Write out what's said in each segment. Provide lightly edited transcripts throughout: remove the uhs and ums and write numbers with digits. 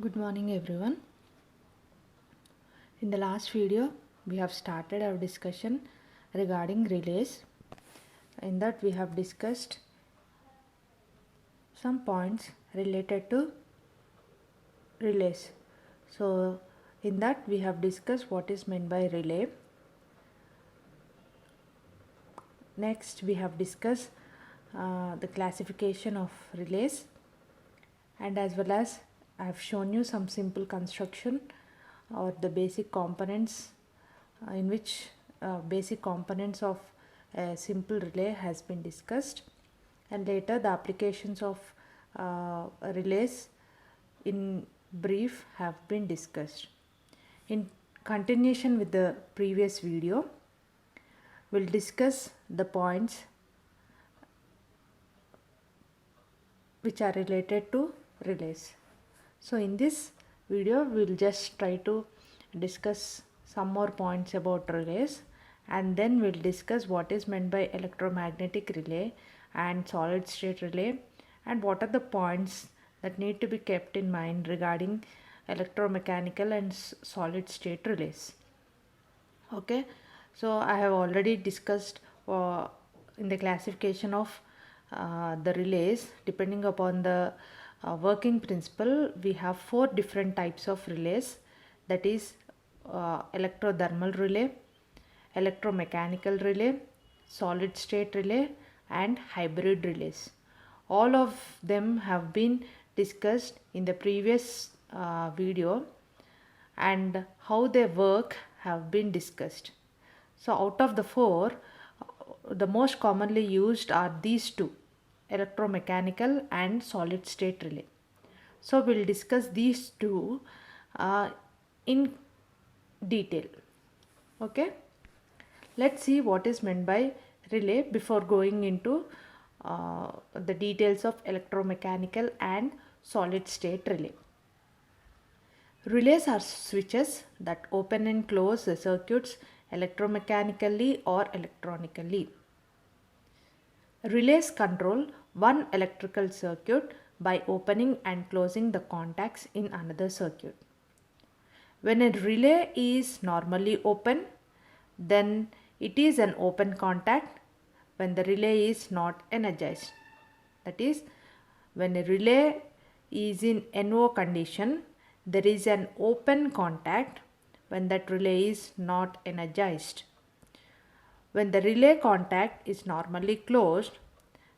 Good morning everyone. In the last video we have started our discussion regarding relays. In that we have discussed some points related to relays. So in that we have discussed what is meant by relay. Next we have discussed the classification of relays, and as well as I have shown you some simple construction or the basic components in which basic components of a simple relay has been discussed, and later the applications of relays in brief have been discussed. In continuation with the previous video, we'll discuss the points which are related to relays. So in this video we'll just try to discuss some more points about relays, and then we'll discuss what is meant by electromagnetic relay and solid state relay, and what are the points that need to be kept in mind regarding electromechanical and solid state relays. Okay, so I have already discussed in the classification of the relays. Depending upon the working principle, we have four different types of relays, that is electrothermal relay, electromechanical relay, solid state relay, and hybrid relays. All of them have been discussed in the previous video, and how they work have been discussed. So out of the four, the most commonly used are these two, electromechanical and solid state relay. So we'll discuss these two in detail. Okay, let's see what is meant by relay before going into the details of electromechanical and solid state relay. Relays are switches that open and close the circuits electromechanically or electronically. Relays control one electrical circuit by opening and closing the contacts in another circuit. When a relay is normally open, then it is an open contact when the relay is not energized. That is, when a relay is in NO condition, there is an open contact when that relay is not energized. When the relay contact is normally closed,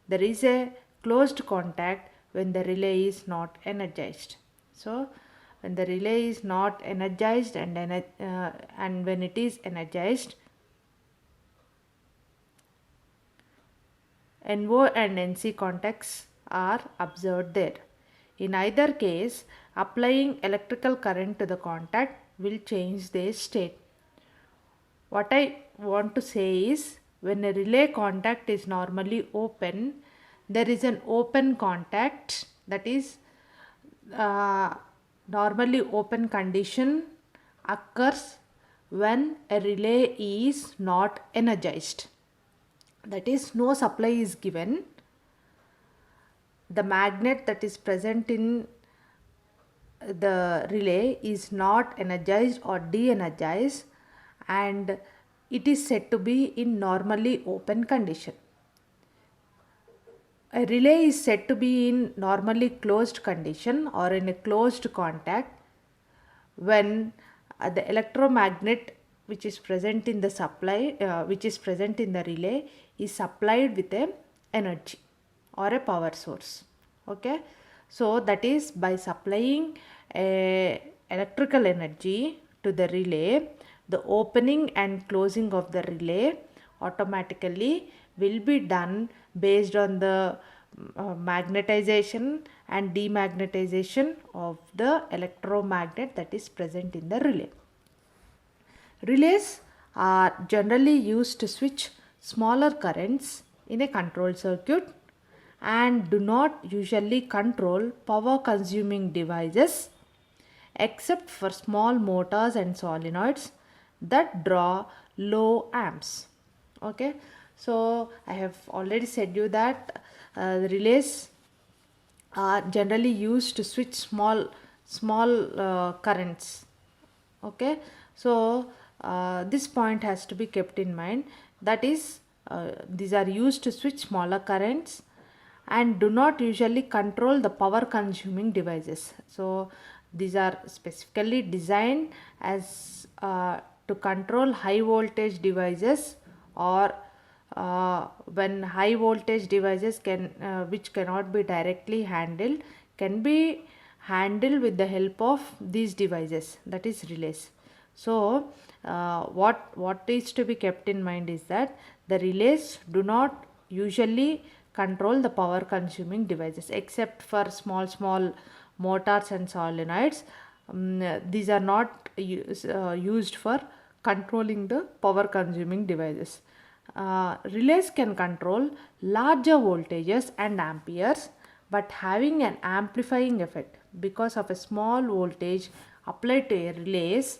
there is a closed contact when the relay is not energized. So when the relay is not energized and when it is energized, NO and NC contacts are observed there. In either case, applying electrical current to the contact will change their state. What I want to say is, when a relay contact is normally open, there is an open contact, that is normally open condition occurs when a relay is not energized. That is, no supply is given. The magnet that is present in the relay is not energized or de-energized, and it is said to be in normally open condition. A relay is said to be in normally closed condition or in a closed contact when the electromagnet which is present in the relay is supplied with a energy or a power source. Okay, so that is, by supplying a electrical energy to the relay, the opening and closing of the relay automatically will be done based on the magnetization and demagnetization of the electromagnet that is present in the relay. Relays are generally used to switch smaller currents in a control circuit and do not usually control power consuming devices except for small motors and solenoids that draw low amps. Okay, so I have already said you that the relays are generally used to switch small small currents. Okay, so this point has to be kept in mind, that is these are used to switch smaller currents and do not usually control the power consuming devices. So these are specifically designed as to control high voltage devices, or when high voltage devices can which cannot be directly handled, can be handled with the help of these devices, that is relays. So what is to be kept in mind is that the relays do not usually control the power consuming devices, except for small motors and solenoids. These are not used for controlling the power consuming devices. Relays can control larger voltages and amperes, but having an amplifying effect because of a small voltage applied to a relays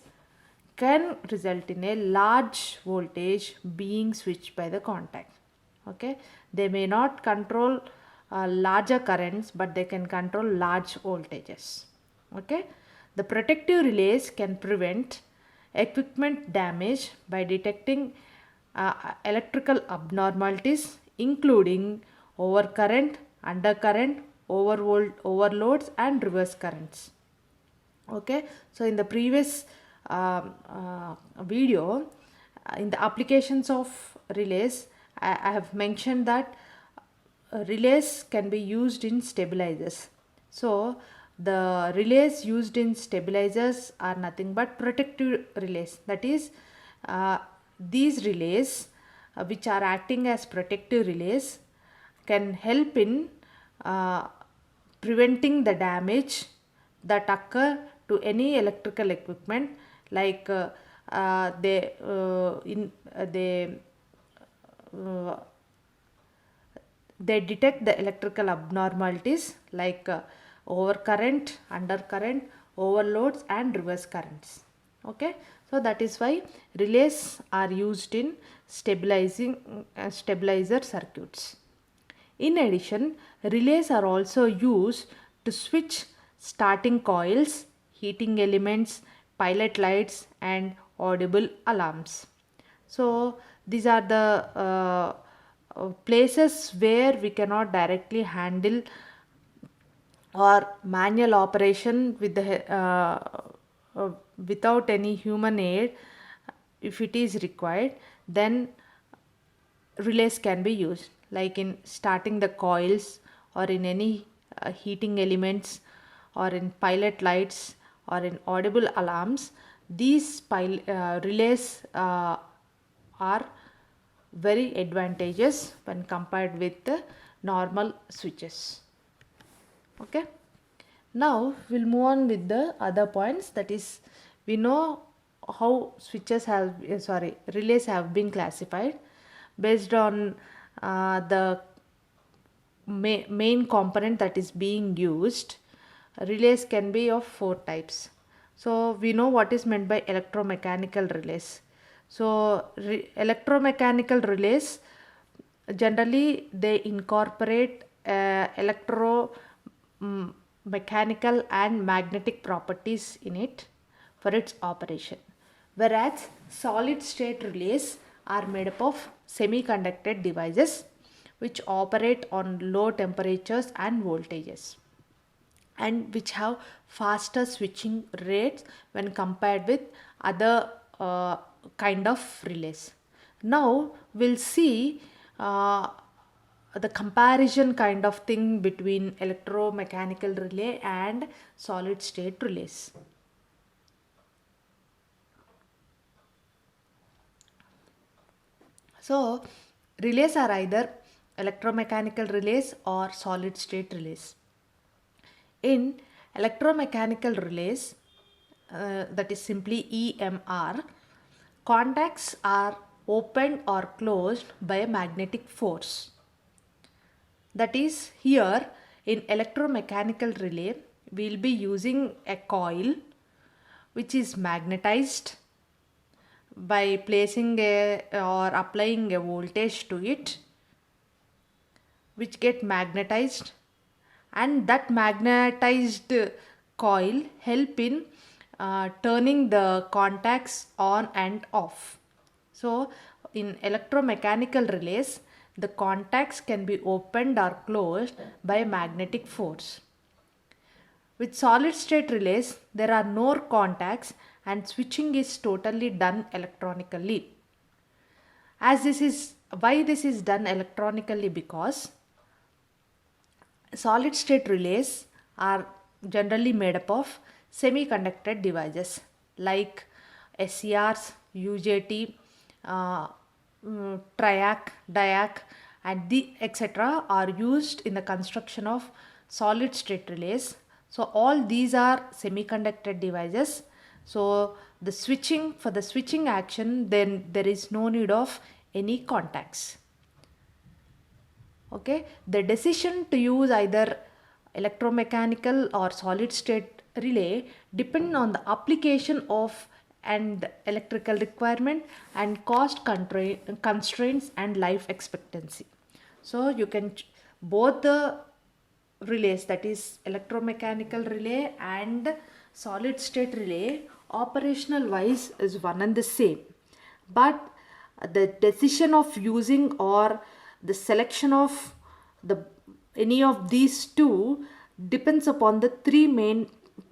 can result in a large voltage being switched by the contact. Okay, they may not control larger currents, but they can control large voltages. Okay, the protective relays can prevent equipment damage by detecting electrical abnormalities, including overcurrent, undercurrent, overloads, and reverse currents. Okay, so in the previous video, in the applications of relays, I have mentioned that relays can be used in stabilizers. So the relays used in stabilizers are nothing but protective relays, that is these relays which are acting as protective relays can help in preventing the damage that occur to any electrical equipment, like uh, they detect the electrical abnormalities like overcurrent, undercurrent, overloads, and reverse currents. Okay, so that is why relays are used in stabilizer circuits. In addition, relays are also used to switch starting coils, heating elements, pilot lights, and audible alarms. So these are the places where we cannot directly handle or manual operation with the without any human aid. If it is required, then relays can be used, like in starting the coils, or in any heating elements, or in pilot lights, or in audible alarms. These relays are very advantageous when compared with the normal switches. Okay, now we'll move on with the other points, that is, we know how relays have been classified based on the main component that is being used. Relays can be of four types. So we know what is meant by electromechanical relays. So electromechanical relays, generally they incorporate mechanical and magnetic properties in it for its operation, whereas solid state relays are made up of semiconductor devices which operate on low temperatures and voltages, and which have faster switching rates when compared with other kind of relays. Now we'll see the comparison kind of thing between electromechanical relay and solid state relays. So relays are either electromechanical relays or solid state relays. In electromechanical relays, that is simply EMR, contacts are opened or closed by a magnetic force. That is, here in electromechanical relay, we will be using a coil which is magnetized by placing or applying a voltage to it, which get magnetized, and that magnetized coil help in turning the contacts on and off. So in electromechanical relays, the contacts can be opened or closed by magnetic force. With solid state relays, there are no contacts and switching is totally done electronically. As this is why this is done electronically, because solid state relays are generally made up of semiconductor devices like SCRs, UJT, triac, diac, and the etc. are used in the construction of solid state relays. So all these are semiconductor devices. So the switching action, then there is no need of any contacts. Okay, the decision to use either electromechanical or solid state relay depend on the application of and electrical requirement and cost constraints and life expectancy. So you can both the relays, that is electromechanical relay and solid state relay, operational wise is one and the same, but the decision of using or the selection of the any of these two depends upon the three main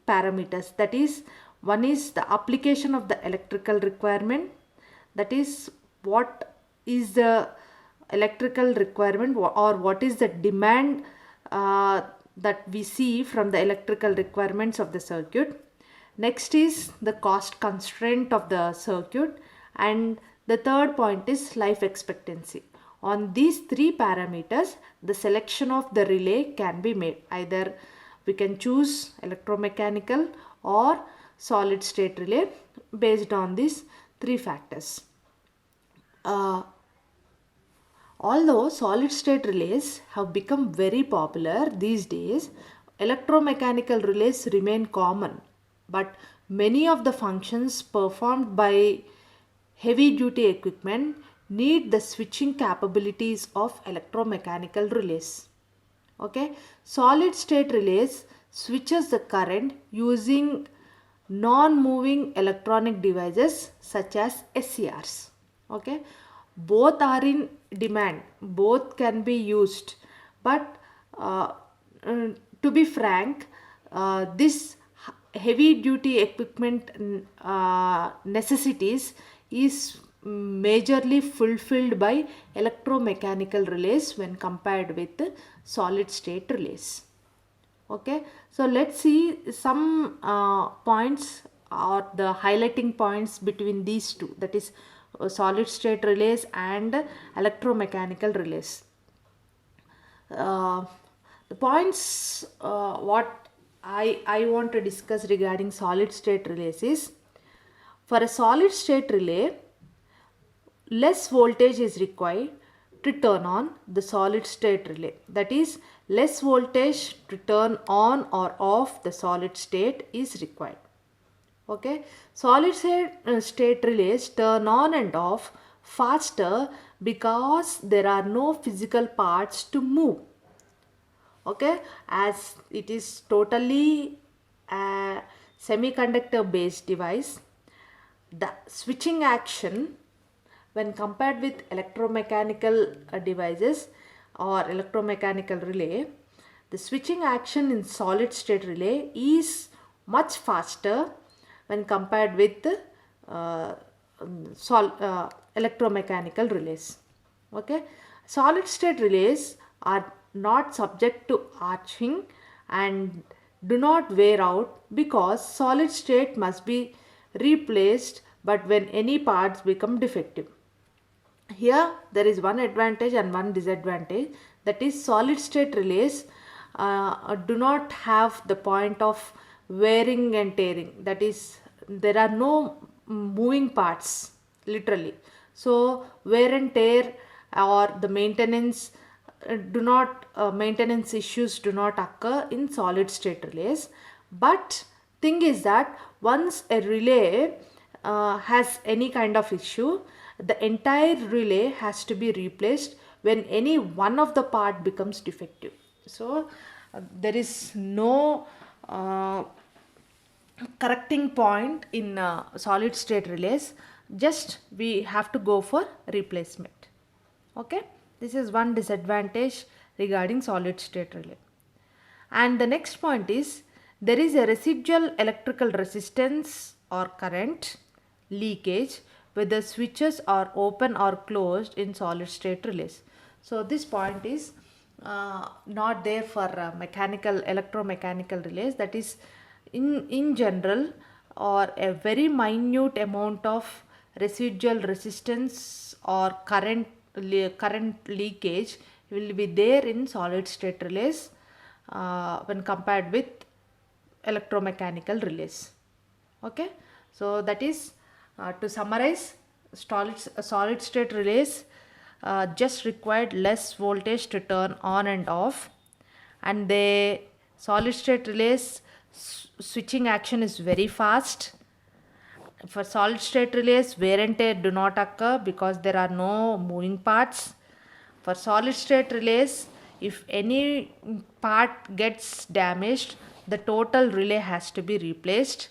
parameters, that is, one is the application of the electrical requirement, that is what is the electrical requirement or what is the demand that we see from the electrical requirements of the circuit. Next is the cost constraint of the circuit, and the third point is life expectancy. On these three parameters, the selection of the relay can be made. Either we can choose electromechanical or solid state relay based on these three factors. Although solid state relays have become very popular these days, electromechanical relays remain common, but many of the functions performed by heavy duty equipment need the switching capabilities of electromechanical relays. Okay, solid state relays switches the current using non-moving electronic devices such as SCRs. Okay, both are in demand, both can be used, but to be frank, this heavy duty equipment necessities is majorly fulfilled by electromechanical relays when compared with solid state relays. Okay, so let's see some points or the highlighting points between these two, that is solid state relays and electromechanical relays. The points what I want to discuss regarding solid state relays is, for a solid state relay, less voltage is required to turn on the solid state relay, that is, less voltage to turn on or off the solid state is required. Okay, solid state relays turn on and off faster because there are no physical parts to move. Okay, as it is totally a semiconductor based device, the switching action when compared with electromechanical devices or electromechanical relay, the switching action in solid state relay is much faster when compared with electromechanical relays. Okay, solid state relays are not subject to arcing and do not wear out because solid state must be replaced but when any parts become defective. Here there is one advantage and one disadvantage, that is solid state relays do not have the point of wearing and tearing, that is there are no moving parts literally, so wear and tear or the maintenance maintenance issues do not occur in solid state relays. But thing is that once a relay has any kind of issue, the entire relay has to be replaced when any one of the part becomes defective. So there is no correcting point in solid state relays, just we have to go for replacement. Okay, this is one disadvantage regarding solid state relay. And the next point is, there is a residual electrical resistance or current leakage whether switches are open or closed in solid state relays. So this point is not there for mechanical electromechanical relays. That is, in general, or a very minute amount of residual resistance or current leakage will be there in solid state relays when compared with electromechanical relays. Okay, so that is, to summarize, solid state relays just required less voltage to turn on and off, and the solid state relays switching action is very fast. For solid state relays, wear and tear do not occur because there are no moving parts. For solid state relays, if any part gets damaged, the total relay has to be replaced.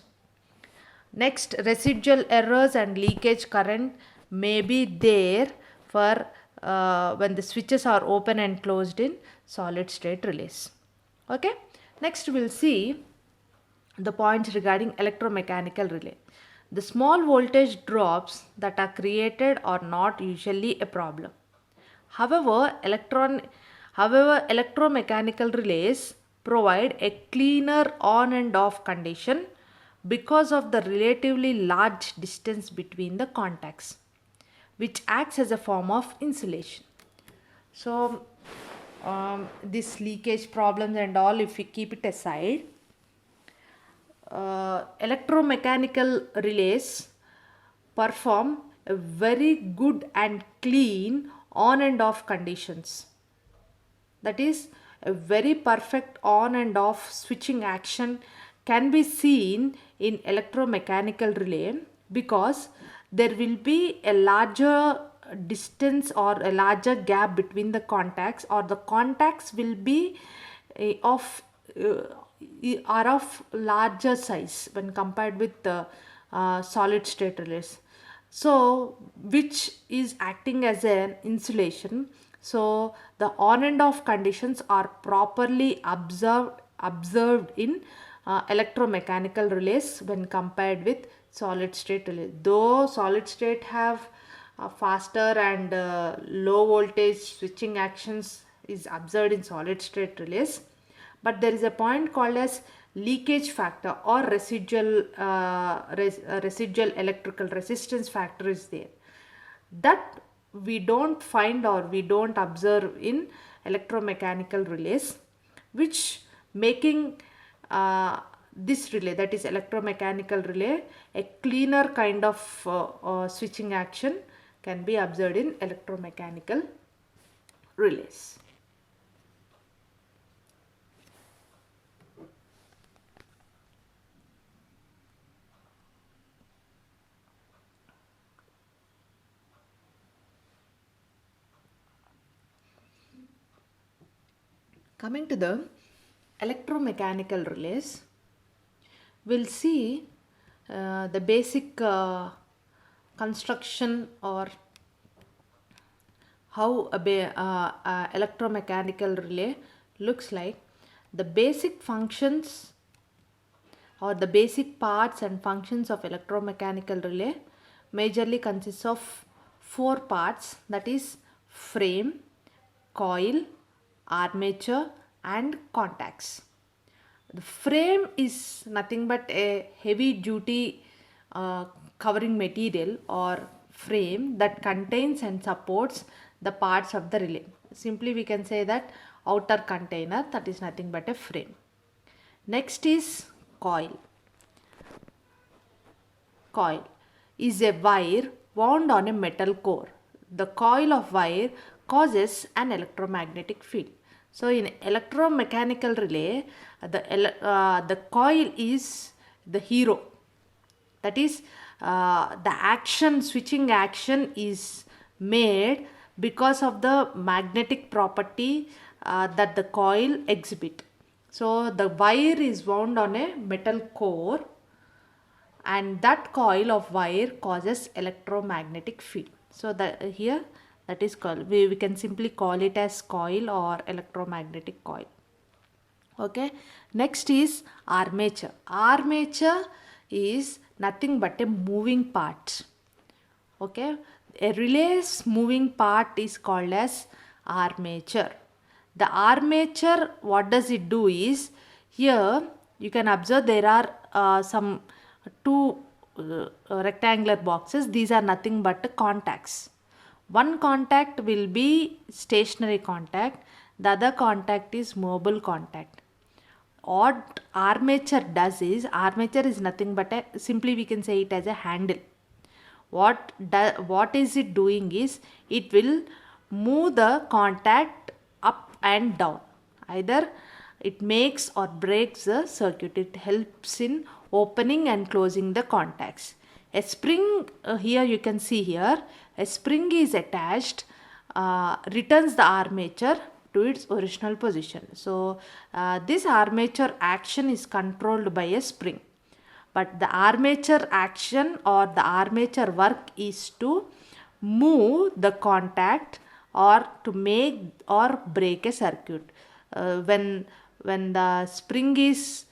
Next, residual errors and leakage current may be there for when the switches are open and closed in solid state relays. Okay, next we'll see the points regarding electromechanical relay. The small voltage drops that are created are not usually a problem. However, electromechanical relays provide a cleaner on and off condition because of the relatively large distance between the contacts, which acts as a form of insulation. So, this leakage problems and all, if we keep it aside, electromechanical relays perform a very good and clean on and off conditions. That is, a very perfect on and off switching action can be seen in electromechanical relay because there will be a larger distance or a larger gap between the contacts, or the contacts will be of are of larger size when compared with the solid state relays, so which is acting as an insulation. So the on and off conditions are properly observed in electromechanical relays when compared with solid state relays. Though solid state have faster and low voltage switching actions is observed in solid state relays, but there is a point called as leakage factor or residual electrical resistance factor is there, that we don't find or we don't observe in electromechanical relays, which making this relay, that is electromechanical relay, a cleaner kind of switching action can be observed in electromechanical relays. Coming to the electromechanical relays, we'll see the basic construction or how a electromechanical relay looks like. The basic functions or the basic parts and functions of electromechanical relay majorly consists of four parts, that is frame, coil, armature and contacts. The frame is nothing but a heavy duty covering material or frame that contains and supports the parts of the relay. Simply we can say that outer container, that is nothing but a frame. Next is coil. Coil is a wire wound on a metal core. The coil of wire causes an electromagnetic field. So in electromechanical relay, the coil is the hero. That is, the switching action is made because of the magnetic property that the coil exhibit. So the wire is wound on a metal core. and that coil of wire causes electromagnetic field. So that here that is called, we can simply call it as coil or electromagnetic coil. Okay, next is armature. Armature is nothing but a moving part. Okay, a relay's moving part is called as armature. The armature, what does it do is, here you can observe there are some two rectangular boxes. These are nothing but contacts. One contact will be stationary contact, the other contact is mobile contact. What armature does is, armature is nothing but a, simply we can say it as a handle. What is it doing is, it will move the contact up and down. Either it makes or breaks the circuit. It helps in opening and closing the contacts. A spring, here you can see here, a spring is attached, returns the armature to its original position. So this armature action is controlled by a spring. But the armature action or the armature work is to move the contact or to make or break a circuit. When the spring is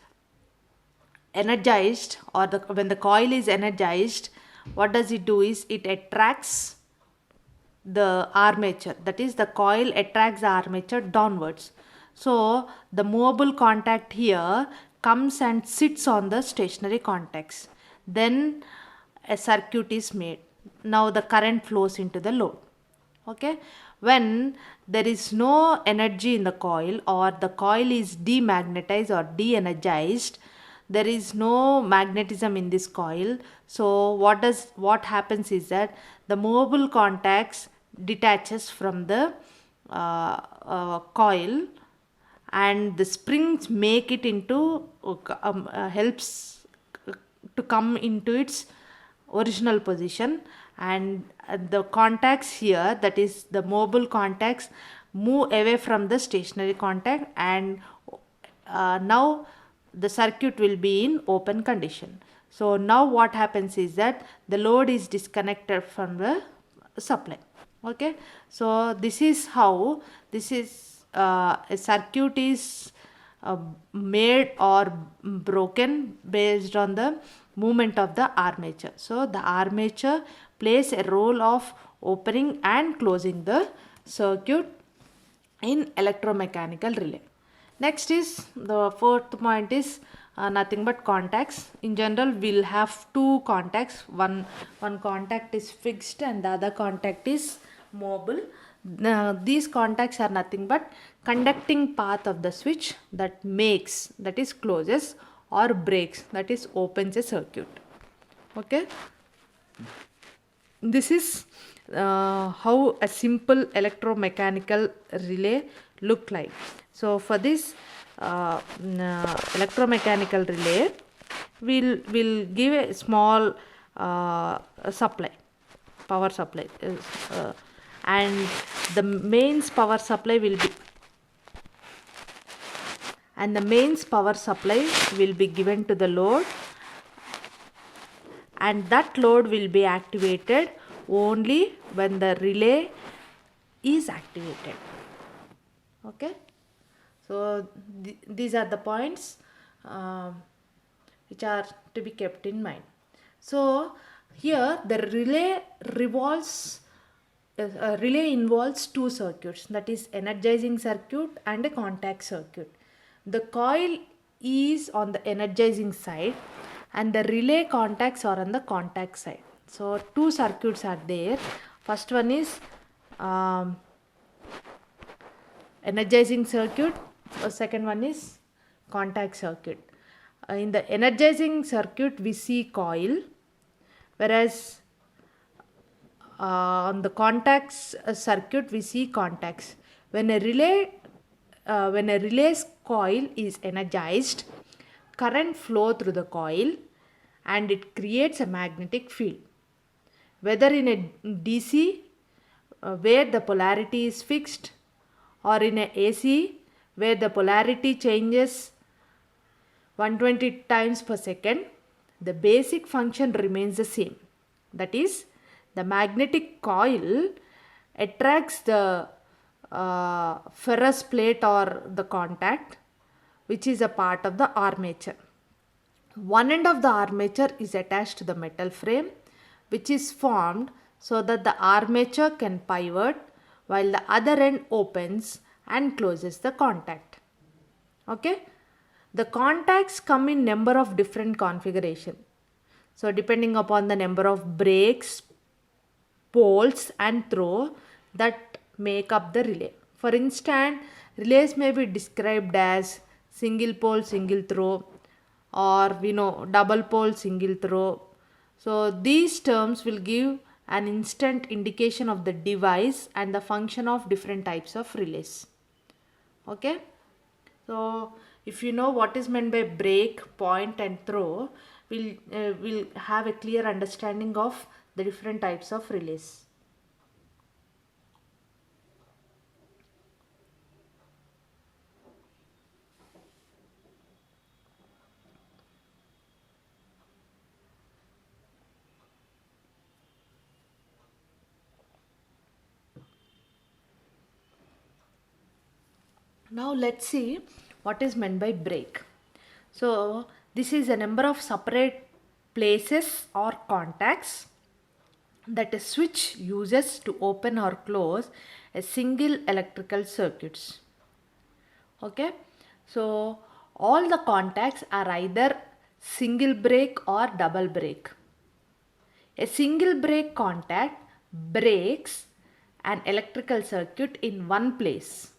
energized, or when the coil is energized, what does it do is, it attracts the armature, that is the coil attracts the armature downwards. So the movable contact here comes and sits on the stationary contacts. Then a circuit is made. Now the current flows into the load. Okay, when there is no energy in the coil, or the coil is demagnetized or de-energized, there is no magnetism in this coil. So what happens is that the movable contacts detaches from the coil, and the springs make it into helps to come into its original position, and the contacts here, that is the mobile contacts, move away from the stationary contact, and now the circuit will be in open condition. So now what happens is that the load is disconnected from the supply. Okay, so this is how a circuit is made or broken based on the movement of the armature. So the armature plays a role of opening and closing the circuit in electromechanical relay. Next is, the fourth point is nothing but contacts. In general, we'll have two contacts. One contact is fixed and the other contact is mobile. These contacts are nothing but conducting path of the switch that makes, that is closes, or breaks, that is opens a circuit. Okay, this is how a simple electromechanical relay look like. So for this electromechanical relay, we'll give a small supply, power supply, and the mains power supply will be, and the mains power supply will be given to the load, and that load will be activated only when the relay is activated. Okay, so these are the points which are to be kept in mind. So here the relay revolves, relay involves two circuits, that is energizing circuit and a contact circuit. The coil is on the energizing side and the relay contacts are on the contact side. So two circuits are there. First one is energizing circuit, second one is contact circuit. In the energizing circuit we see coil, whereas on the contacts circuit we see contacts. When a relay's coil is energized, current flow through the coil and it creates a magnetic field. Whether in a DC where the polarity is fixed, or in a AC where the polarity changes 120 times per second, the basic function remains the same. That is, the magnetic coil attracts the ferrous plate or the contact, which is a part of the armature. One end of the armature is attached to the metal frame, which is formed so that the armature can pivot while the other end opens and closes the contact. Okay? The contacts come in number of different configuration. So depending upon the number of breaks, poles and throw that make up the relay. For instance, relays may be described as single pole, single throw, or double pole, single throw. So these terms will give an instant indication of the device and the function of different types of relays. Okay, so if you know what is meant by break, point and throw, we'll have a clear understanding of the different types of relays. Now let's see what is meant by break. So this is a number of separate places or contacts that a switch uses to open or close a single electrical circuits. Okay, so all the contacts are either single break or double break. A single break contact breaks an electrical circuit in one place.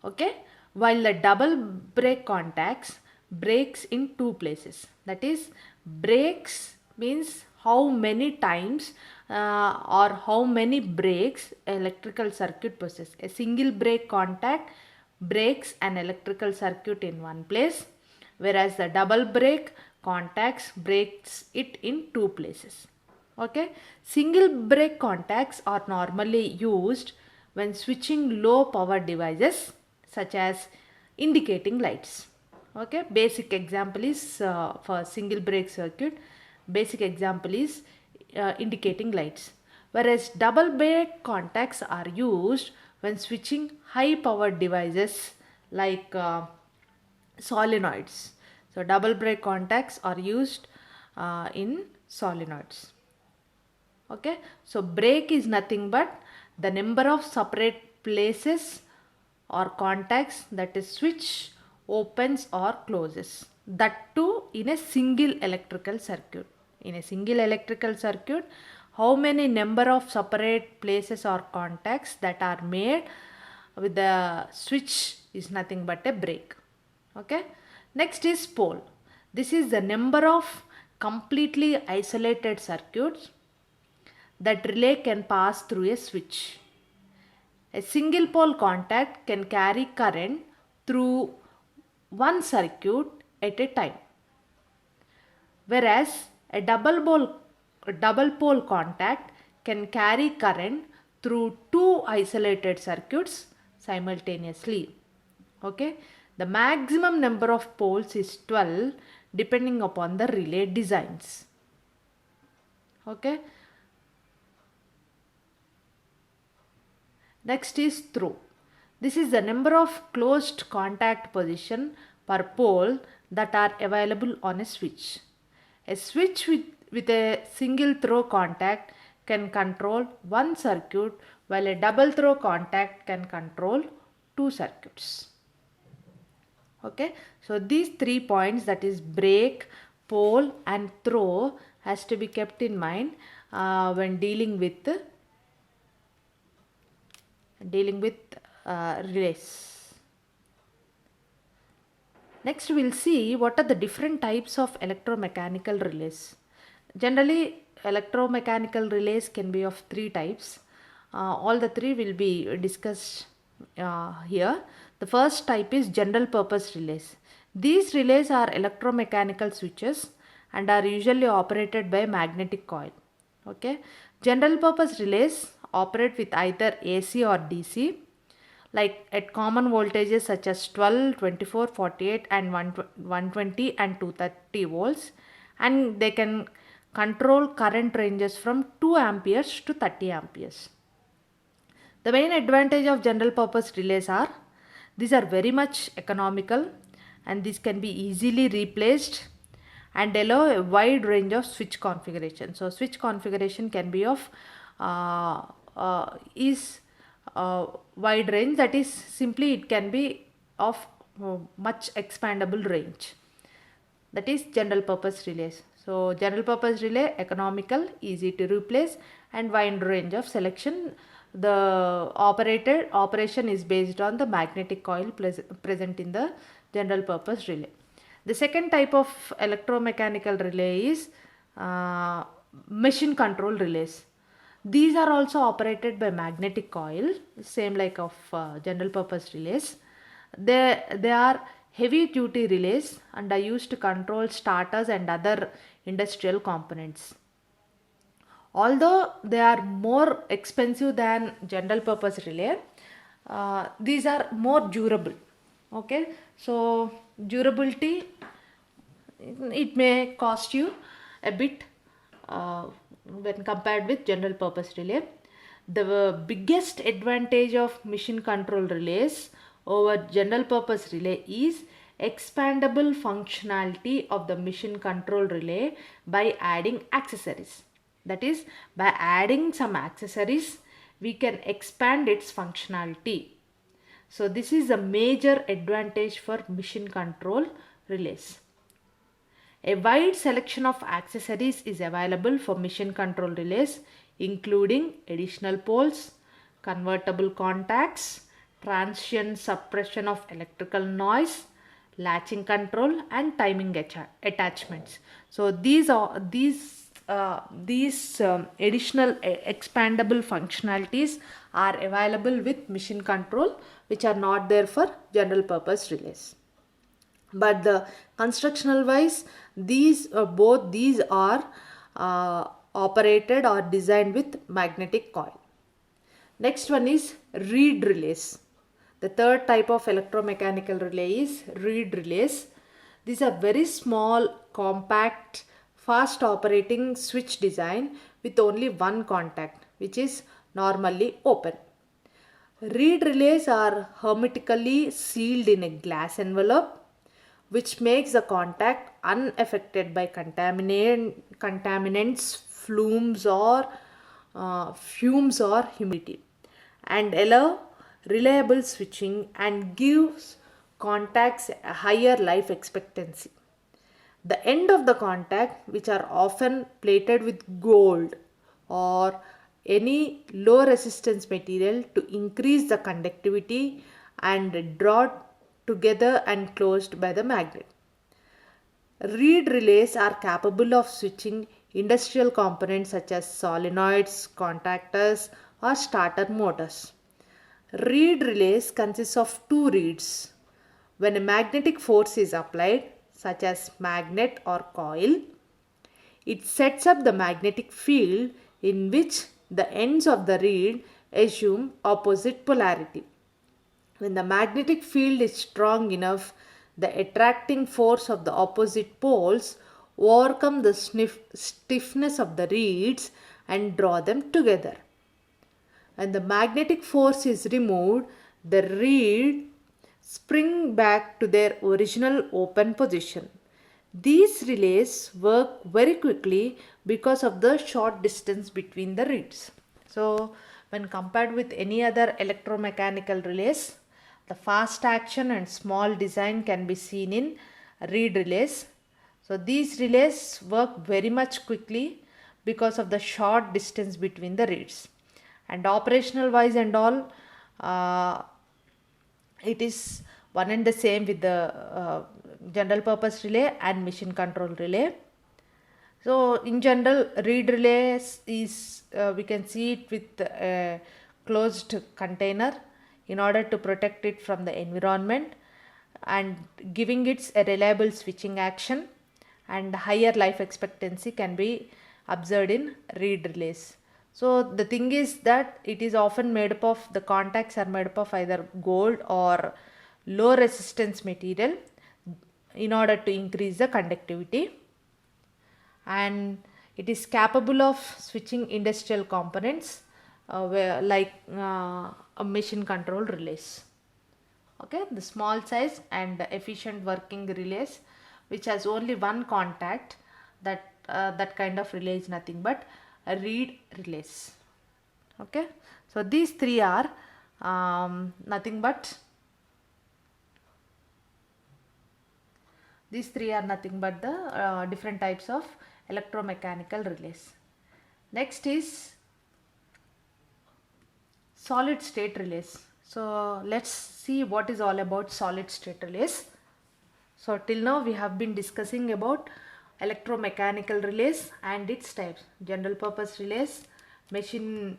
Okay, while the double break contacts breaks in two places. That is, breaks means how many times or how many breaks electrical circuit possesses. A single break contact breaks an electrical circuit in one place, whereas the double break contacts breaks it in two places. Okay, single break contacts are normally used when switching low power devices such as indicating lights. Okay, basic example is for single break circuit, basic example is indicating lights, whereas double break contacts are used when switching high power devices like solenoids. So double break contacts are used in solenoids. Okay, so break is nothing but the number of separate places or contacts that a switch opens or closes, that too in a single electrical circuit. In a single electrical circuit, how many number of separate places or contacts that are made with the switch is nothing but a break. Okay, next is pole. This is the number of completely isolated circuits that relay can pass through a switch. A single pole contact can carry current through one circuit at a time, whereas a double pole contact can carry current through two isolated circuits simultaneously. Okay, the maximum number of poles is 12 depending upon the relay designs. Okay, next is throw. This is the number of closed contact position per pole that are available on a switch. A switch with a single throw contact can control one circuit, while a double throw contact can control two circuits. Okay, so these 3 points, that is break, pole and throw, has to be kept in mind when dealing with relays. Next we'll see what are the different types of electromechanical relays. Generally, electromechanical relays can be of 3 types. All the 3 will be discussed here. The first type is general purpose relays. These relays are electromechanical switches and are usually operated by magnetic coil. Okay, general purpose relays operate with either AC or DC, like at common voltages such as 12, 24, 48 and 120 and 230 volts, and they can control current ranges from 2 amperes to 30 amperes. The main advantage of general purpose relays are these are very much economical and these can be easily replaced and allow a wide range of switch configuration. So switch configuration can be of is wide range, that is simply it can be of much expandable range, that is general purpose relays. So general purpose relay, economical, easy to replace and wide range of selection. The operation is based on the magnetic coil present in the general purpose relay. The second type of electromechanical relay is machine control relays. These are also operated by magnetic coil, same like of general purpose relays. They are heavy duty relays and are used to control starters and other industrial components. Although they are more expensive than general purpose relay, these are more durable. Okay, so durability, it may cost you a bit when compared with general purpose relay. The biggest advantage of machine control relays over general purpose relay is expandable functionality of the machine control relay by adding accessories. That is, by adding some accessories, we can expand its functionality. So this is a major advantage for machine control relays. A wide selection of accessories is available for machine control relays, including additional poles, convertible contacts, transient suppression of electrical noise, latching control and timing attachments. So these additional expandable functionalities are available with machine control, which are not there for general purpose relays. But the constructional wise, both these are operated or designed with magnetic coil. Next one is reed relays. The third type of electromechanical relay is reed relays. These are very small, compact, fast operating switch design with only one contact, which is normally open. Reed relays are hermetically sealed in a glass envelope, which makes the contact unaffected by contaminants, fumes or humidity, and allow reliable switching and gives contacts a higher life expectancy. The end of the contact, which are often plated with gold or any low resistance material to increase the conductivity and draw together and closed by the magnet. Reed relays are capable of switching industrial components such as solenoids, contactors or starter motors. Reed relays consist of two reeds. When a magnetic force is applied, such as magnet or coil, it sets up the magnetic field in which the ends of the reed assume opposite polarity. When the magnetic field is strong enough, the attracting force of the opposite poles overcome the stiffness of the reeds and draw them together. When the magnetic force is removed, the reeds spring back to their original open position. These relays work very quickly because of the short distance between the reeds. So, when compared with any other electromechanical relays, the fast action and small design can be seen in reed relays. So, these relays work very much quickly because of the short distance between the reeds. And operational wise and all, it is one and the same with the general purpose relay and machine control relay. So in general, reed relays is we can see it with a closed container in order to protect it from the environment and giving it a reliable switching action, and higher life expectancy can be observed in reed relays. So the thing is that it is often made up of, the contacts are made up of either gold or low resistance material in order to increase the conductivity. and it is capable of switching industrial components like a machine control relays. Okay, the small size and efficient working relays which has only one contact, that kind of relay is nothing but a reed relays. Okay, so these three are nothing but the different types of electromechanical relays. Next is solid state relays. So let's see what is all about solid state relays. So till now we have been discussing about electromechanical relays and its types: general purpose relays, machine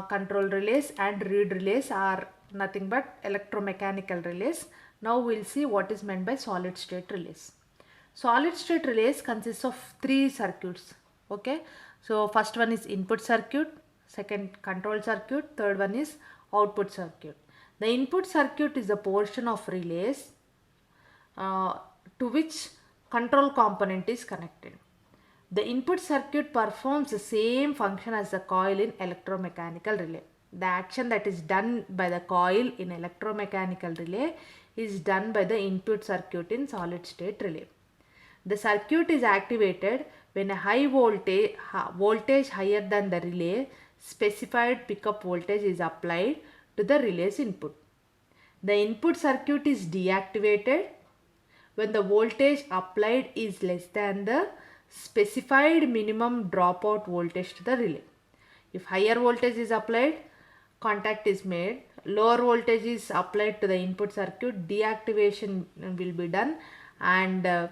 control relays, and reed relays are nothing but electromechanical relays. Now we'll see what is meant by solid state relays. Solid state relays consists of three circuits. Okay, so first one is input circuit, second control circuit, third one is output circuit. The input circuit is a portion of relays to which control component is connected. The input circuit performs the same function as the coil in electromechanical relay. The action that is done by the coil in electromechanical relay is done by the input circuit in solid state relay. The circuit is activated when a high voltage higher than the relay specified pickup voltage is applied to the relay's input. The input circuit is deactivated when the voltage applied is less than the specified minimum dropout voltage to the relay. If higher voltage is applied, contact is made. Lower voltage is applied to the input circuit, deactivation will be done, and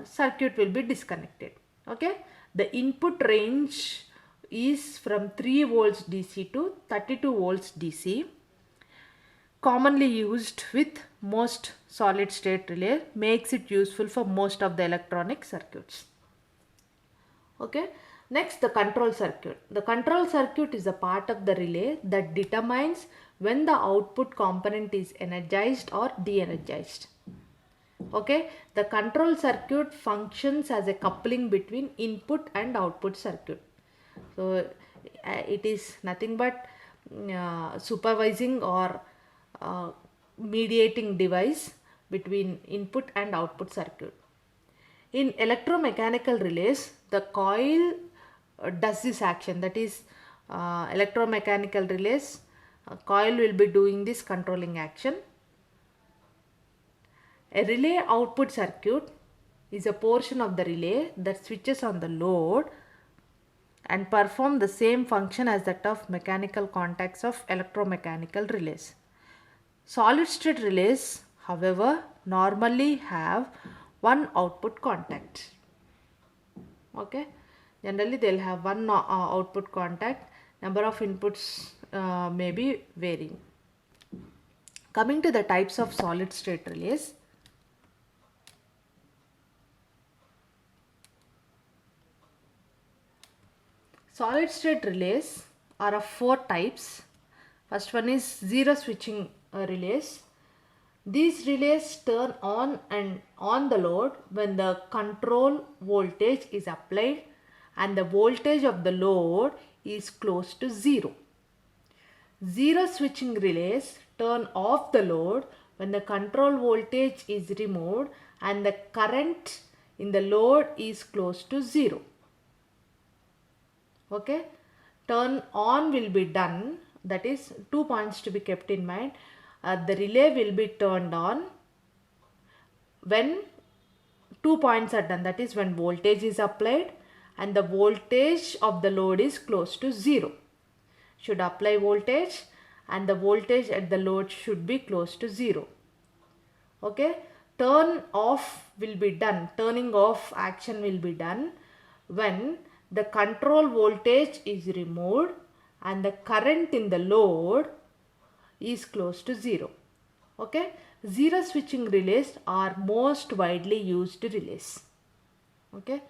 circuit will be disconnected. Okay, the input range is from 3 volts DC to 32 volts DC. Commonly used with most solid state relay, makes it useful for most of the electronic circuits. Okay, next the control circuit. The control circuit is a part of the relay that determines when the output component is energized or de-energized. Okay, the control circuit functions as a coupling between input and output circuit. So it is nothing but supervising or mediating device between input and output circuit. In electromechanical relays, the coil does this action, that is electromechanical relays, coil will be doing this controlling action. A relay output circuit is a portion of the relay that switches on the load and perform the same function as that of mechanical contacts of electromechanical relays. Solid state relays, however, normally have one output contact. Okay, generally they will have one output contact. Number of inputs may be varying. Coming to the types of solid state relays. Solid state relays are of 4 types. First one is zero switching relays. These relays turn on and on the load when the control voltage is applied and the voltage of the load is close to 0. Zero switching relays turn off the load when the control voltage is removed and the current in the load is close to 0. Okay, turn on will be done, that is 2 points to be kept in mind. The relay will be turned on when 2 points are done, that is when voltage is applied and the voltage of the load is close to 0. Should apply voltage and the voltage at the load should be close to 0. Okay, turn off will be done, turning off action will be done when the control voltage is removed and the current in the load is close to 0. Okay, zero switching relays are most widely used relays. Okay,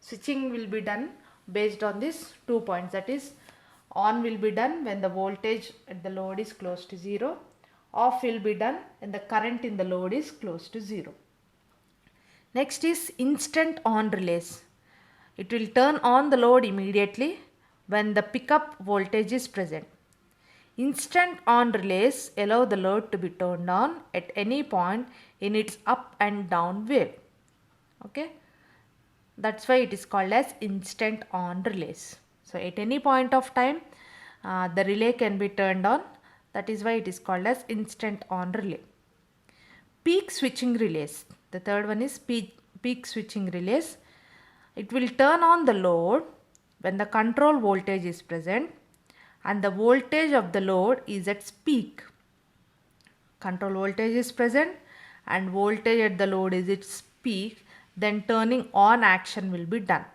switching will be done based on these 2 points, that is on will be done when the voltage at the load is close to 0, off will be done when the current in the load is close to 0. Next is instant on relays. It will turn on the load immediately when the pickup voltage is present. Instant on relays allow the load to be turned on at any point in its up and down wave. Okay, that's why it is called as instant on relays. So at any point of time the relay can be turned on. That is why it is called as instant on relay. Peak switching relays. The third one is peak switching relays. It will turn on the load when the control voltage is present and the voltage of the load is at peak. Control voltage is present and voltage at the load is its peak, then turning on action will be done.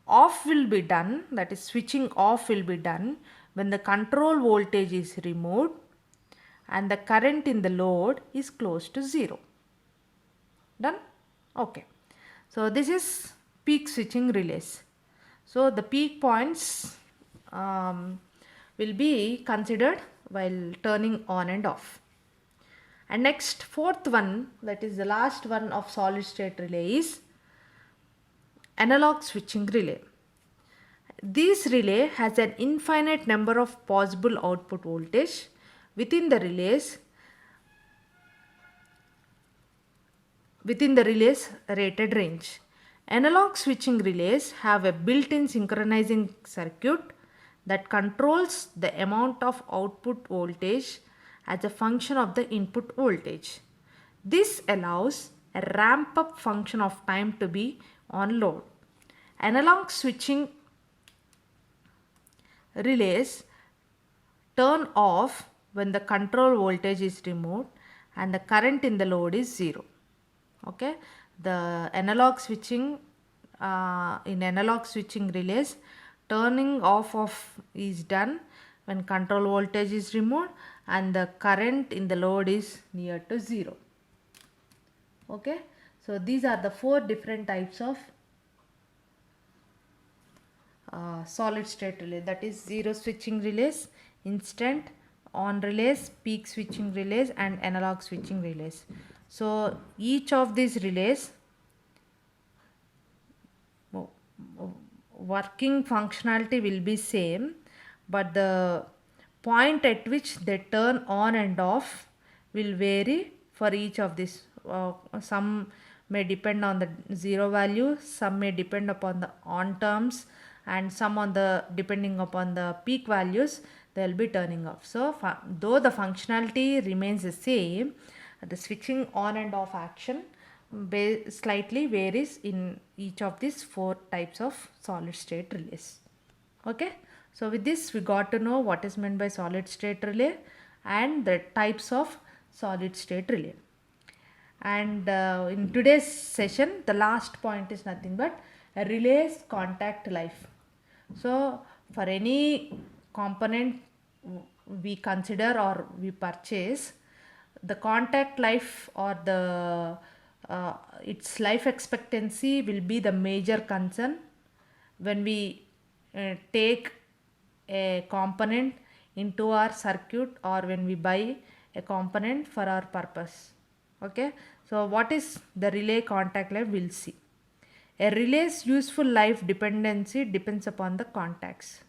Off will be done, that is switching off will be done when the control voltage is removed and the current in the load is close to 0. Done? Okay. So this is peak switching relays. So the peak points will be considered while turning on and off. And next, fourth one, that is the last one of solid state relay, is analog switching relay. This relay has an infinite number of possible output voltage within the relays rated range. Analog switching relays have a built-in synchronizing circuit that controls the amount of output voltage as a function of the input voltage. This allows a ramp up function of time to be on load. Analog switching relays turn off when the control voltage is removed and the current in the load is 0. Okay, the analog switching in analog switching relays, turning off of is done when control voltage is removed and the current in the load is near to 0. Okay, so these are the 4 different types of solid state relay, that is zero switching relays, instant on relays, peak switching relays and analog switching relays. So each of these relays working functionality will be same, but the point at which they turn on and off will vary for each of these. Some may depend on the 0 value, some may depend upon the on terms and some on the depending upon the peak values they will be turning off. So though the functionality remains the same, the switching on and off action slightly varies in each of these 4 types of solid state relays. Okay, so with this we got to know what is meant by solid state relay and the types of solid state relay. And in today's session the last point is nothing but a relay's contact life. So for any component we consider or we purchase, the contact life or the its life expectancy will be the major concern when we take a component into our circuit or when we buy a component for our purpose. Okay, so what is the relay contact life? We'll see. A relay's useful life dependency depends upon the contacts.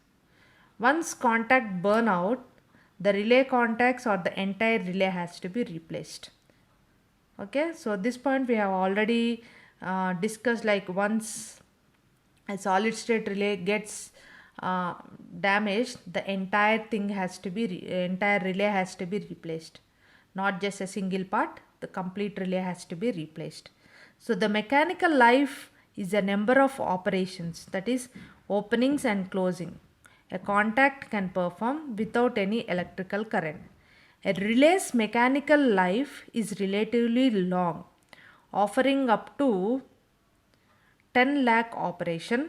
Once contact burn out, the relay contacts or the entire relay has to be replaced. Okay, so this point we have already discussed, like once a solid state relay gets damaged, the entire thing has to be entire relay has to be replaced, not just a single part, the complete relay has to be replaced. So the mechanical life is a number of operations, that is openings and closing a contact can perform without any electrical current. A relay's mechanical life is relatively long, offering up to 10 lakh operation.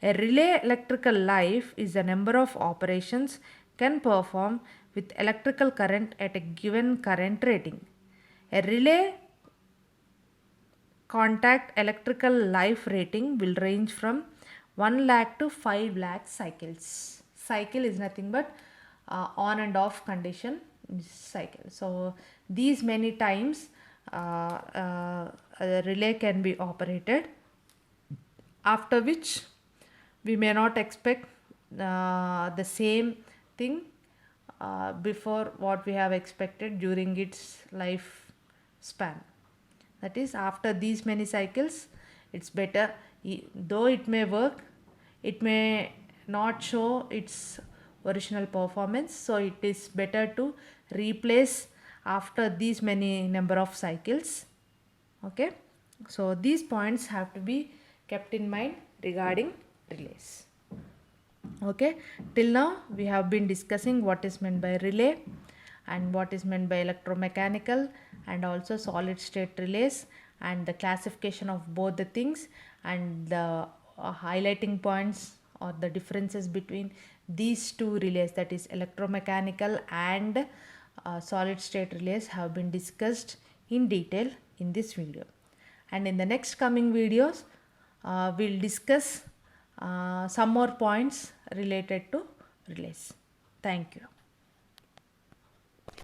A relay electrical life is the number of operations can perform with electrical current at a given current rating. A relay contact electrical life rating will range from 1 lakh to 5 lakh cycles. Cycle is nothing but on and off condition cycle. So these many times a relay can be operated after which we may not expect the same thing before what we have expected during its life span. That is, after these many cycles, it's better, though it may work, it may not show its original performance, so it is better to replace after these many number of cycles. Okay, so these points have to be kept in mind regarding relays. Okay, till now we have been discussing what is meant by relay and what is meant by electromechanical and also solid state relays, and the classification of both the things, and the highlighting points or the differences between these two relays, that is electromechanical and solid state relays, have been discussed in detail in this video. And in the next coming videos we'll discuss some more points related to relays. Thank you.